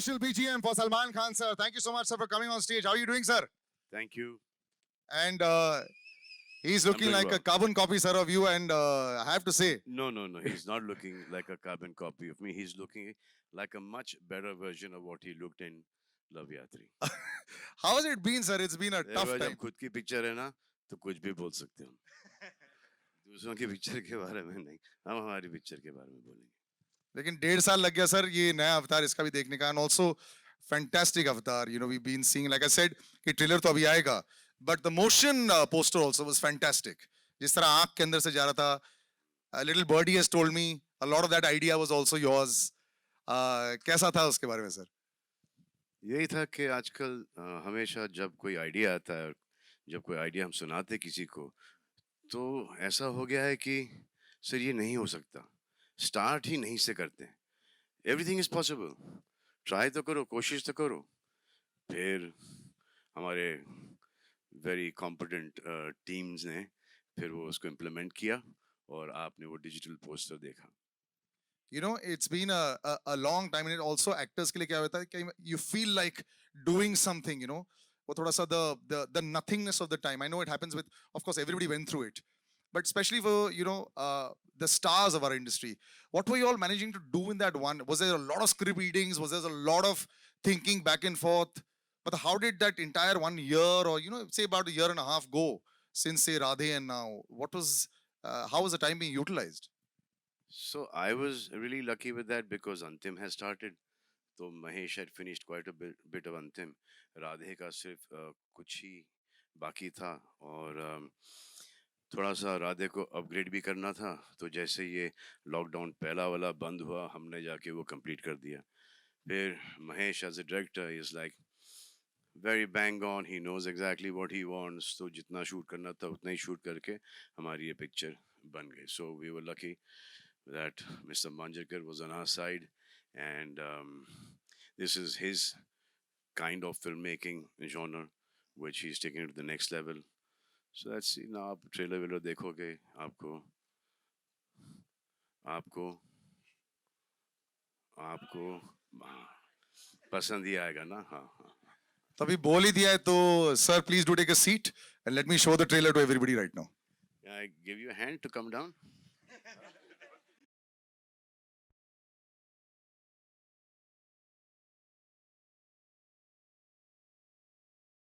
official BGM for Salman Khan, sir. Thank you so much, sir, for coming on stage. How are you doing, sir? Thank you. And he's looking doing like a well. carbon copy, sir, of you. And I have to say, No, no, no. He's not looking like a carbon copy of me. He's looking like a much better version of what he looked in Love Yatri. how has it been, sir? It's been a tough जब time. खुद की picture है ना तो कुछ भी बोल सकते हो दूसरों की पिक्चर के बारे में नहीं हम हमारी पिक्चर के बारे में बोलेंगे लेकिन 1.5 साल लग गया सर ये नया अवतार इसका भी देखने का and also fantastic avatar we been seeing like I said कि ट्रेलर तो अभी आएगा but the motion poster also was fantastic जिस तरह आंख के अंदर से जा रहा था little birdie has told me a lot of that idea was also yours कैसा था उसके बारे में सर यही था कि आजकल हमेशा जब कोई आइडिया आता है जब कोई आइडिया हम सुनाते किसी को तो ऐसा हो गया है कि सर ये नहीं हो सकता स्टार्ट ही नहीं से करते हैं एवरीथिंग इज पॉसिबल ट्राई तो करो कोशिश तो करो फिर हमारे वेरी कॉम्पिटेंट टीम्स ने फिर वो उसको इम्प्लीमेंट किया और आपने वो डिजिटल पोस्टर देखा it's been a long time and it also actors के लिए क्या होता है कि you feel like doing something वो थोड़ा सा the nothingness of the time. I know it happens with, of course, everybody went through it, but especially for the stars of our industry. What were you all managing to do in that one? Was there a lot of script readings? Was there a lot of thinking back and forth? But how did that entire 1 year or say about a year and a half go since say Radhe and now? What was how was the time being utilized? So I was really lucky with that because Antim has started. तो Mahesh had finished quite a bit of अंतिम राधे का सिर्फ कुछ ही बाकी था और थोड़ा सा राधे को अपग्रेड भी करना था तो जैसे ये लॉकडाउन पहला वाला बंद हुआ हमने जाके वो कंप्लीट कर दिया फिर Mahesh as a director is like very bang on he knows exactly what he wants तो जितना शूट करना था उतना ही शूट करके हमारी ये पिक्चर बन गई so we were lucky that Mr. Manjarkar was on our side, and this is his kind of filmmaking genre, which he's taking it to the next level. So let's see now. आप trailer velar देखोगे आपको आपको आपको पसंद ही आएगा ना हाँ हाँ तभी बोल ही दिया है तो sir please do take a seat and let me show the trailer to everybody right now. Can I give you a hand to come down?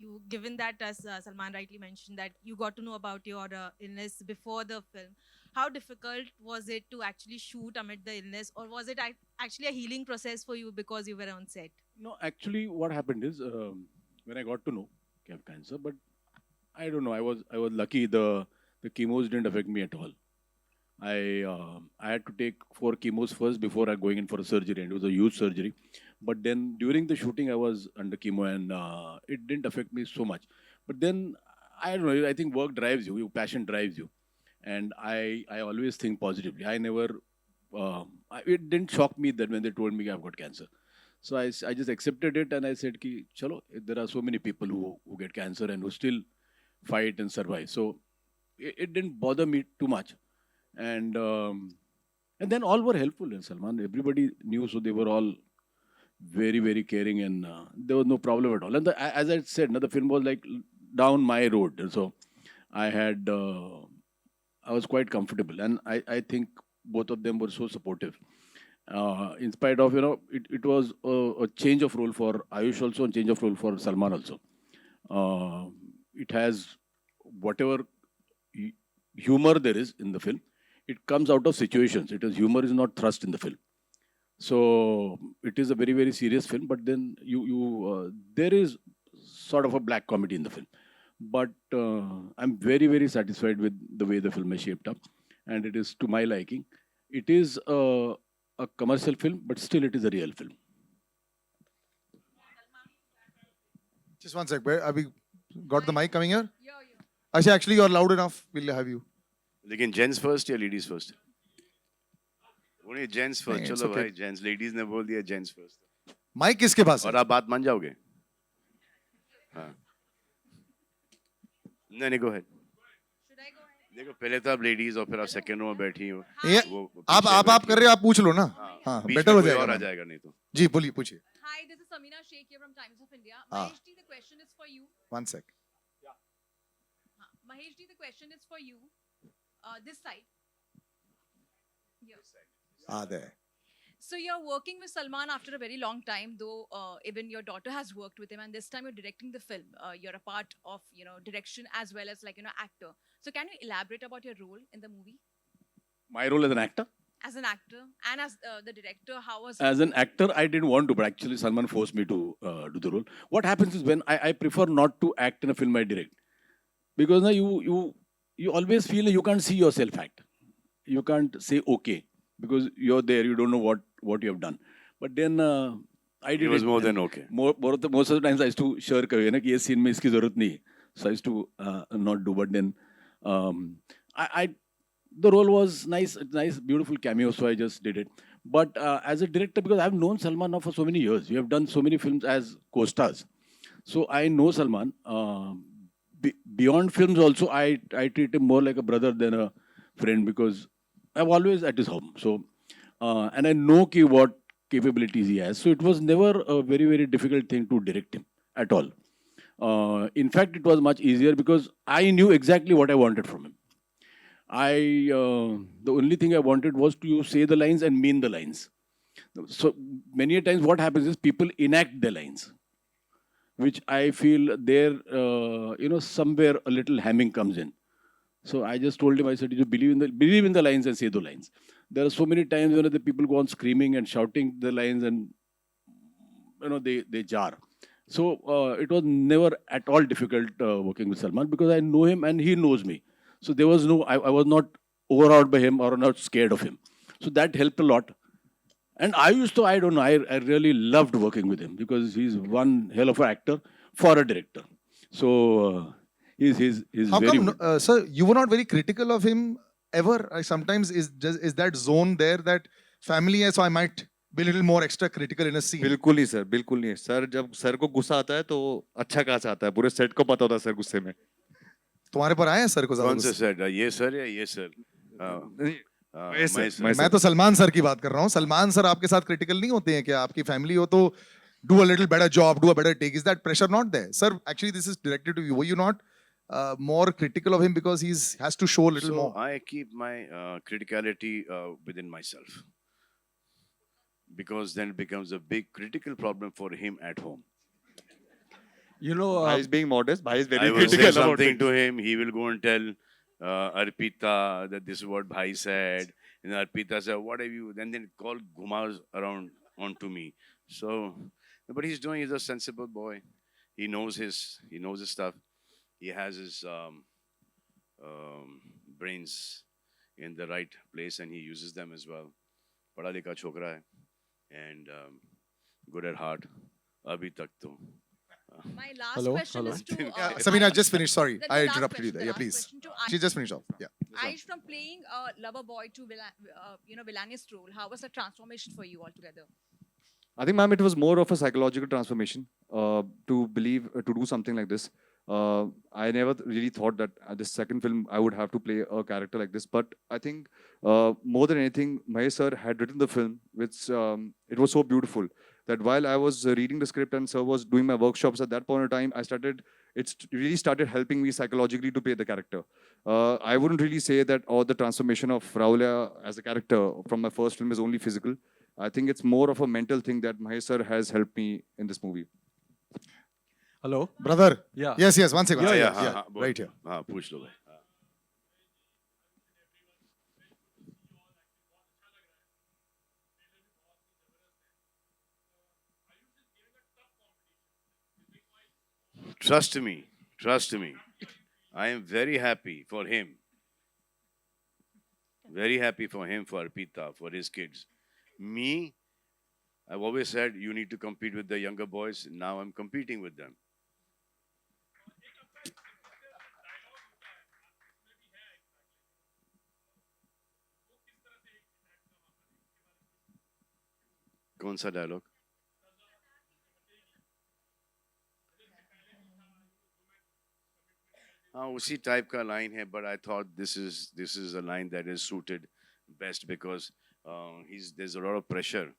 You, given that, as Salman rightly mentioned, that you got to know about your illness before the film, how difficult was it to actually shoot amid the illness, or was it actually a healing process for you because you were on set? No, actually, what happened is when I got to know I have cancer, but I don't know. I was lucky. The chemos didn't affect me at all. I had to take 4 chemos first before I going in for a surgery, and it was a huge surgery. But then during the shooting, I was under chemo, and it didn't affect me so much. But then I don't know. I think work drives you. Your passion drives you, and I always think positively. I never. It didn't shock me that when they told me I've got cancer. So I just accepted it and I said, ki, chalo, there are so many people who get cancer and who still fight and survive. So it didn't bother me too much. And then all were helpful in Salman. Everybody knew, so they were all very, very caring and there was no problem at all. And as I said, the film was like down my road. So I had, I was quite comfortable. And I think both of them were so supportive. In spite of, it was a change of role for Ayush also, and change of role for Salman also. It has whatever humor there is in the film, it comes out of situations. It is humor is not thrust in the film. So it is a very, very serious film, but then there is sort of a black comedy in the film. But I'm very, very satisfied with the way the film is shaped up, and it is to my liking. It is a commercial film, but still it is a real film. Just one sec. Have we got the mic coming here? Actually, you're loud enough. We'll have you. लेकिन gents first या ladies first बोलिए gents first नहीं, it's चलो okay. भाई gents ladies ने बोल दिया gents first mic किसके पास है? और आप बात मान जाओगे हाँ नहीं गो अहेड देखो पहले तो आप लेडीज और फिर आप सेकंड रो में बैठी हो ये वो आप पीछे कर रहे हो, आप पूछ लो ना. हाँ बीच बेटर में हो कोई जाएगा और आ ना. जाएगा नहीं तो जी बोलिए पूछिए. Hi, this is Sabina Sheikh here from Times of India. Ah. Mahesh ji, the question is for you. One sec. Mahesh ji, the question is for you. This side. Here. There. So you're working with Salman after a very long time, though even your daughter has worked with him, and this time you're directing the film. You're a part of direction as well as actor. So can you elaborate about your role in the movie My role as an actor? as an actor and as the director? How was As an actor, I didn't want to, but actually Salman forced me to do the role. What happens is when I prefer not to act in a film I direct, because now you always feel you can't see yourself act. You can't say okay because you're there. You don't know what you have done. But then I did It was more and than okay. most of the times I used to shirk away. Na, कि ये scene में इसकी जरूरत नहीं. So I used to not do. But then I the role was nice, beautiful cameo. So I just did it. But as a director, because I've known Salman now for so many years, we have done so many films as co-stars. So I know Salman. Beyond films, also I treat him more like a brother than a friend because I'm always at his home. So and I know what capabilities he has. So it was never a very difficult thing to direct him at all. In fact, it was much easier because I knew exactly what I wanted from him. The only thing I wanted was to say the lines and mean the lines. So many a times, what happens is people enact the lines, which I feel there, somewhere a little hamming comes in. So I just told him, I said, you believe in the lines and say the lines. There are so many times when the people go on screaming and shouting the lines and they jar. So it was never at all difficult working with Salman because I know him and he knows me. So there was I was not overawed by him or not scared of him. So that helped a lot. And I don't know, I really loved working with him because he's one hell of an actor for a director. So he's How very come, good. sir, you were not very critical of him ever? Sometimes is that zone there that family है, so I might be a little more extra critical in a scene. बिल्कुल नहीं sir, बिल्कुल नहीं sir. जब sir को गुस्सा आता है तो अच्छा खासा आता है, पूरे सेट को पता होता है सर गुस्से में. तुम्हारे पर आया है सर को ज्यादा कौन सा गुस्सा? सर? ये सर या ये सर? नहीं, महेश सर, सर. महेश मैं तो सलमान सर की बात कर रहा हूँ. सलमान सर आपके साथ क्रिटिकल नहीं होते हैं क्या? आपकी फैमिली हो तो do a little better job, do a better take. Is that pressure not there? Sir, actually this is directed to you. Were you not more critical of him because has to show a little So more? I keep my criticality within myself because then it becomes a big critical problem for him at home. You know, भाई is being modest, भाई is very I will say critical about something things. to him. He will go and tell Arpita that this is what Bhai said. And Arpita said, "What have you?" Then call Gumas around onto me. So, but he's a sensible boy. He knows his stuff. He has his brains in the right place and he uses them as well. Pada likha chokra hai and good at heart. Abhi tak to. my last Hello, question hello. is to Sabina, Aish. just finish. Sorry, The I last interrupted you question, there. the Yeah, last please. question to She just finished off. Yeah. Aish, from playing a lover boy to villainous role, how was the transformation for you altogether? I think, ma'am, it was more of a psychological transformation to do something like this. I never really thought that at the second film I would have to play a character like this. But I think more than anything, Mahesh sir had written the film, which it was so beautiful that while I was reading the script and sir was doing my workshops at that point of time, it really started helping me psychologically to play the character. I wouldn't really say that the transformation of Raulia as a character from my first film is only physical. I think it's more of a mental thing that Mahesh sir has helped me in this movie. Hello. Brother. Yeah. Yes. One second. Yeah, हाँ, बोल. Right here. हाँ, पूछ लो भाई. Trust me. I am very happy for him. Very happy for him, for Arpita, for his kids. Me, I've always said you need to compete with the younger boys. Now I'm competing with them. कौन सा dialogue? हाँ, उसी type का line है, but I thought this is a line that is suited best because there's a lot of pressure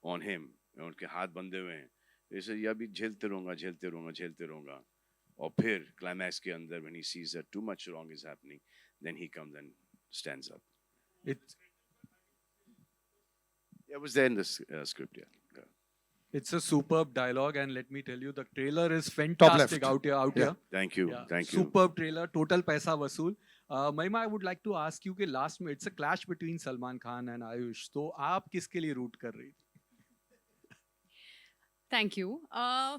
on him. उनके हाथ बंधे हुए हैं ऐसे या भी झेलते रहूंगा झेलते रहूंगा झेलते रहूंगा और फिर क्लाइमैक्स के अंदर when he sees that too much wrong is happening then he comes and stands up. It's Yeah, it was there in the script. Yeah. it's a superb dialogue, and let me tell you, the trailer is fantastic left. out here. Out Yeah. here. Thank you. Yeah, Thank you. Superb trailer, total paisa vasool. Mahima, I would like to ask you कि last में it's a clash between Salman Khan and Ayush. तो आप किसके लिए root कर रही थी? Thank you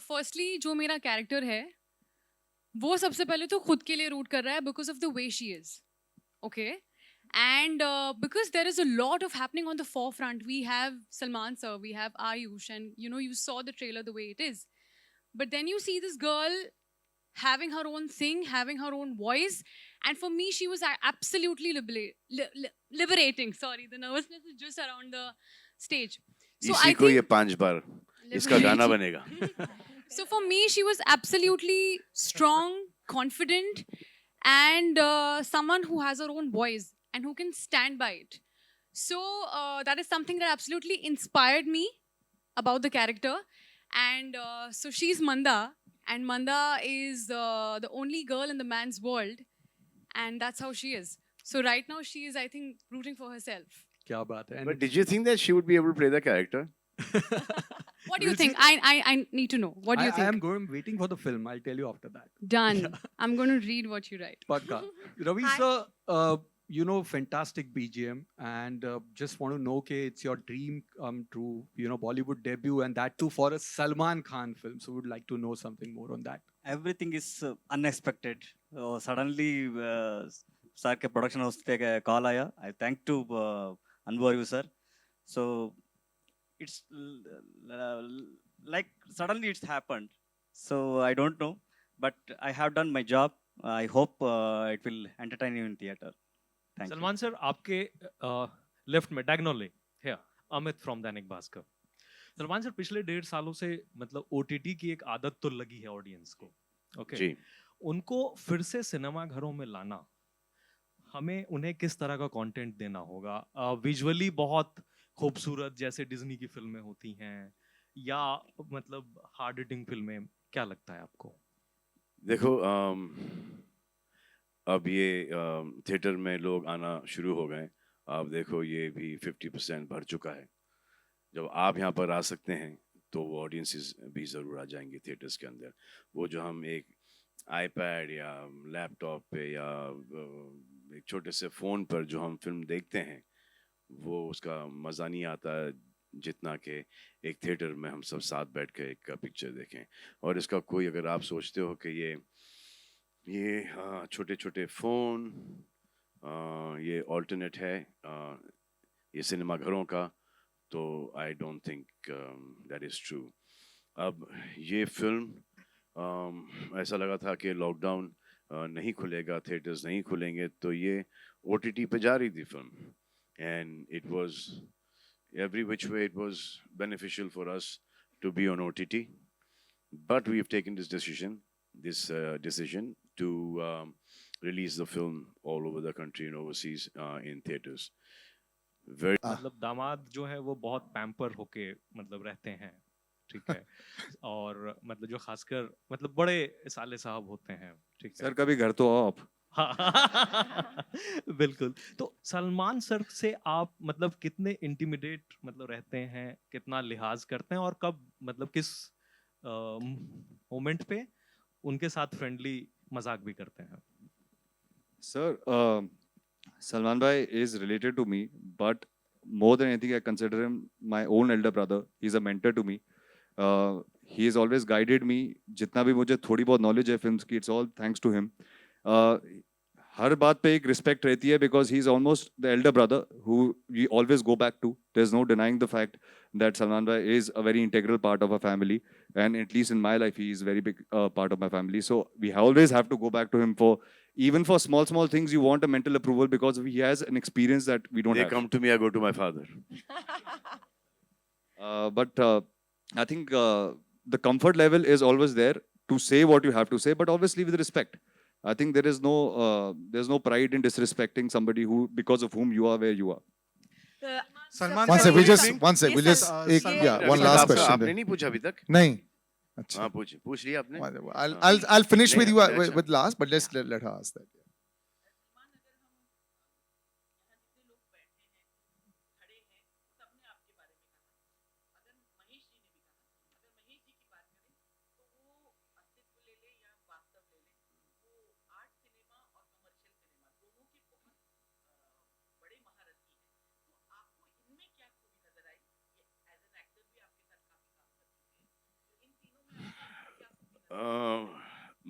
firstly जो मेरा कैरेक्टर है वो सबसे पहले तो खुद के लिए रूट कर रहा है because of the way she is okay and because there is a lot of happening on the forefront we have Salman sir we have Aayush and you know you saw the trailer the way it is but then you see this girl having her own thing, having her own voice. And for me, she was absolutely liberating. Sorry, the nervousness is just around the stage. So इसी को ये 5 बार इसका गाना बनेगा. So for me, she was absolutely strong, confident, and someone who has her own voice and who can stand by it. So that is something that absolutely inspired me about the character. And so she's Manda, and Manda is the only girl in the man's world, and that's how she is. So right now, she is, I think, rooting for herself. क्या बात है? But did you think that she would be able to play the character? What do you We'll think? I need to know. What do you I think? am going waiting for the film. I'll tell you after that. Done. I'm going to read what you write. Pakka. Ravi Hi. sir, you know, fantastic BGM, and just want to know कि it's your dream come true, you know, Bollywood debut, and that too for a Salman Khan film. So would like to know something more on that. Everything is unexpected. Suddenly, sir के production house से call आया. I thank to Anwar sir. So it's like suddenly it's happened. So I don't know, but I have done my job. I hope it will entertain you in theater. Thank you. Salman sir आपके left में diagonally है Amit from Dainik Bhaskar. Salman sir पिछले 1.5 सालों से मतलब OTT की एक आदत तो लगी है ऑडियंस को. ओके जी. उनको फिर से सिनेमा घरों में लाना, हमें उन्हें किस तरह का कंटेंट देना होगा? विजुअली बहुत खूबसूरत जैसे डिज्नी की फिल्में होती हैं या मतलब हार्ड हिटिंग फिल्में, क्या लगता है आपको? देखो अब ये थिएटर में लोग आना शुरू हो गए. आप देखो ये भी 50% भर चुका है. जब आप यहाँ पर आ सकते हैं तो वो ऑडियंसेस भी ज़रूर आ जाएंगे थिएटर्स के अंदर. वो जो हम एक आईपैड या लैपटॉप पे या एक छोटे से फ़ोन पर जो हम फिल्म देखते हैं वो उसका मज़ा नहीं आता जितना कि एक थिएटर में हम सब साथ बैठ के एक पिक्चर देखें. और इसका कोई अगर आप सोचते हो कि ये छोटे छोटे फ़ोन ये ऑल्टरनेट है ये सिनेमा घरों का, तो I don't think that is true. अब ये फिल्म ऐसा लगा था कि लॉकडाउन नहीं खुलेगा, थिएटर्स नहीं खुलेंगे, तो ये ओटीटी पे जा रही थी film. And it was every which way it was beneficial for us to be on OTT, but we have taken this decision to release the film all over the country and overseas in theaters. Very मतलब दामाद जो है वो बहुत pamper होके मतलब रहते हैं, ठीक है. और मतलब जो खासकर मतलब बड़े साले साहब होते हैं, ठीक है. सर कभी घर तो आओ आप. हाँ बिल्कुल. तो सलमान सर से आप मतलब कितने इंटिमिडेट मतलब रहते हैं, कितना लिहाज करते हैं और कब मतलब किस मोमेंट पे उनके साथ फ्रेंडली मजाक भी करते हैं? Sir, Salman Bhai is related to me, but more than anything, I consider him my own elder brother. He's a mentor to me. He has always guided me. जितना भी मुझे थोड़ी बहुत knowledge है films की, it's all thanks to him. हर बात पे एक respect रहती है because he's almost the elder brother who we always go back to. There's no denying the fact that Salman Bhai is a very integral part of our family, and at least in my life, he is a very big part of my family. So we always have to go back to him for even for small things. You want a mental approval because he has an experience that we don't they have. come to me, I go to my father. But I think the comfort level is always there to say what you have to say, but obviously with respect. I think there is there's no pride in disrespecting somebody who because of whom you are where you are. Uh, Salman One sir, sir, we good just evening. one sec, Yes, we'll sir. just Salman- yeah, one अभी तक last आपका- question. आपने then. नहीं पूछा अभी तक? नहीं, अच्छा. हाँ पूछ लिया आपने. I'll finish नहीं, with you आपने अच्छा. with last, but let her ask that.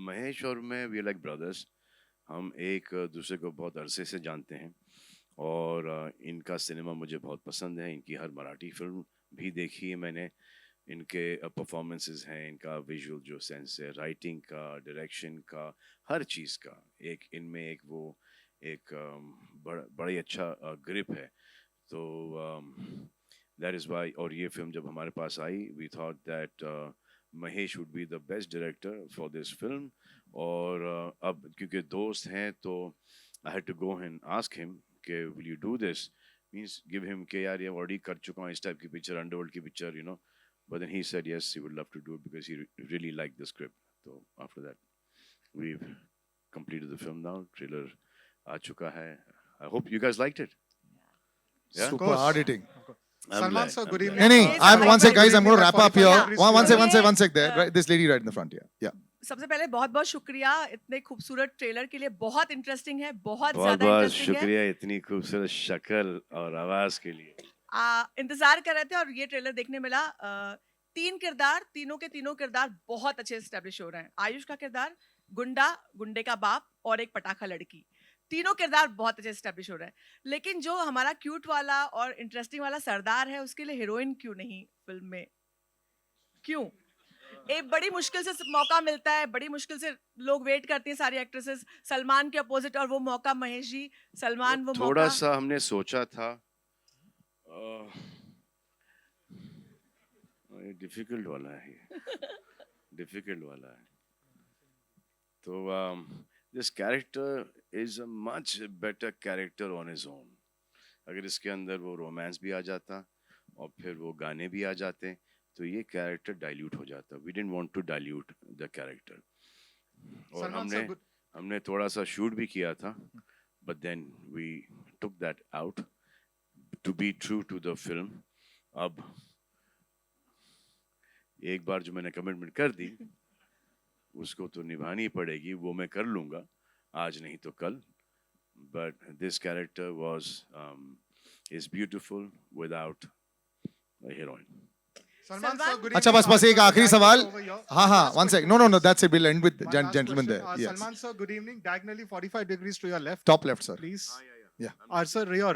Mahesh और मैं वी लाइक ब्रदर्स. हम एक दूसरे को बहुत अरसे से जानते हैं और इनका सिनेमा मुझे बहुत पसंद है. इनकी हर मराठी फिल्म भी देखी है मैंने. इनके परफॉर्मेंसेस हैं, इनका विजुअल जो सेंस है, राइटिंग का, डायरेक्शन का, हर चीज़ का एक इनमें एक वो एक बड़ी अच्छा ग्रिप है. तो दैट इज़ वाई. और ये फिल्म जब हमारे पास आई we thought that Mahesh would be the best director for this film. और अब क्योंकि दोस्त हैं तो I had to go and ask him कि will you do this, means give him के यार ये ऑलरेडी कर चुका हूँ इस टाइप की पिक्चर, अंडरवर्ल्ड की picture, you know. But then he said yes, he would love to do it because he really liked the script. So after that, we've completed the film now. Trailer aa chuka hai. I hope you guys liked it. Yeah? Super hard hitting. I'm Salman glad, sir, I'm good glad. evening. No, Yes, I'm one sec, guys. I'm going to wrap up here. 45 degrees One sec, to one sec there. Right, this lady right in the front here. Yeah. सबसे पहले बहुत बहुत शुक्रिया इतने खूबसूरत trailer के लिए. बहुत इंटरेस्टिंग है, बहुत बहुत ज्यादा बहुत इंटरेस्टिंग है. शुक्रिया इतनी खूबसूरत शक्ल और आवाज के लिए. इंतजार कर रहे थे और ये ट्रेलर देखने मिला. तीन किरदार, तीनों के तीनों किरदार बहुत अच्छे एस्टेब्लिश हो रहे हैं. आयुष का किरदार गुंडा, गुंडे का बाप और एक पटाखा लड़की, तीनों किरदार बहुत अच्छे एस्टेब्लिश हो रहे हैं. लेकिन जो हमारा क्यूट वाला और इंटरेस्टिंग वाला सरदार है उसके लिए हीरोइन क्यों नहीं फिल्म में? क्यों? एक बड़ी मुश्किल से मौका मिलता है, बड़ी मुश्किल से लोग वेट करती हैं सारी एक्ट्रेसेस सलमान के अपोजिट, और वो मौका महेश जी, सलमान वो थोड़ा मौका. सा हमने सोचा था. डिफिकल्ट वाला है ये. डिफिकल्ट वाला है. तो this character is a much better character on his own. अगर इसके अंदर वो रोमांस भी आ जाता और फिर वो गाने भी आ जाते तो ये कैरेक्टर डाइल्यूट हो जाता. We didn't want to dilute the character. और Salman हमने sir, good. हमने थोड़ा सा शूट भी किया था, but then we took that out to be true to the film. अब एक बार जो मैंने कमिटमेंट कर दी उसको तो निभानी पड़ेगी. वो मैं कर लूँगा, आज नहीं तो कल. But this character was is beautiful without a heroine. Salman sir, good अच्छा evening. बस एक आखिरी सवाल. Over here. हाँ हाँ, Last one sec. question, No, please. that's it. We'll end with My last gentleman question. there. Yes. Salman sir, good evening. Diagonally 45 degrees to your left, Top left, sir. please. Yeah. Sir, rear.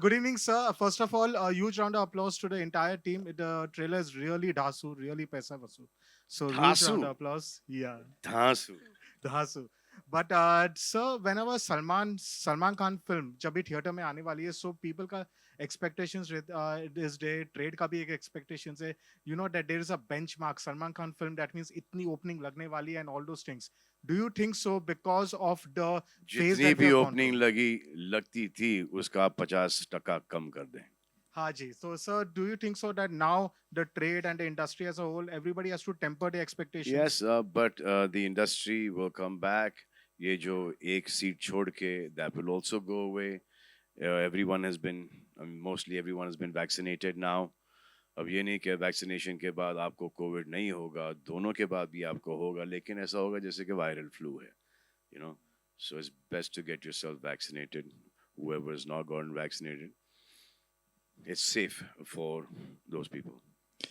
Good evening, sir. First of all, a huge round of applause to the entire team. The trailer is really dhasu, really paisa vasu. So huge Dhasu? round of applause. Yeah, धांसू. dhasu. But sir, whenever Salman Khan film जब भी theatre में आने वाली है, so people का expectations this day, trade का भी एक expectations है. You know that there is a benchmark Salman Khan film, that means इतनी opening लगने वाली है and all those things. Do you think so because of the phase जितनी that we भी have gone ओपनिंग through? लगती थी उसका आप 50% कम कर दें. हाँ जी. So sir, do you think so that now the trade and the industry as a whole, everybody has to temper the expectations? Yes, but the industry will come back. ये जो एक सीट छोड़ के that will also go away. Everyone has been, mostly everyone has been vaccinated now. अब ये नहीं कि vaccination के बाद आपको कोविड नहीं होगा, दोनों के बाद भी आपको होगा, लेकिन ऐसा होगा जैसे कि वायरल फ्लू है, you know. So it's best to get yourself vaccinated. Whoever is not gotten vaccinated, it's safe for those people.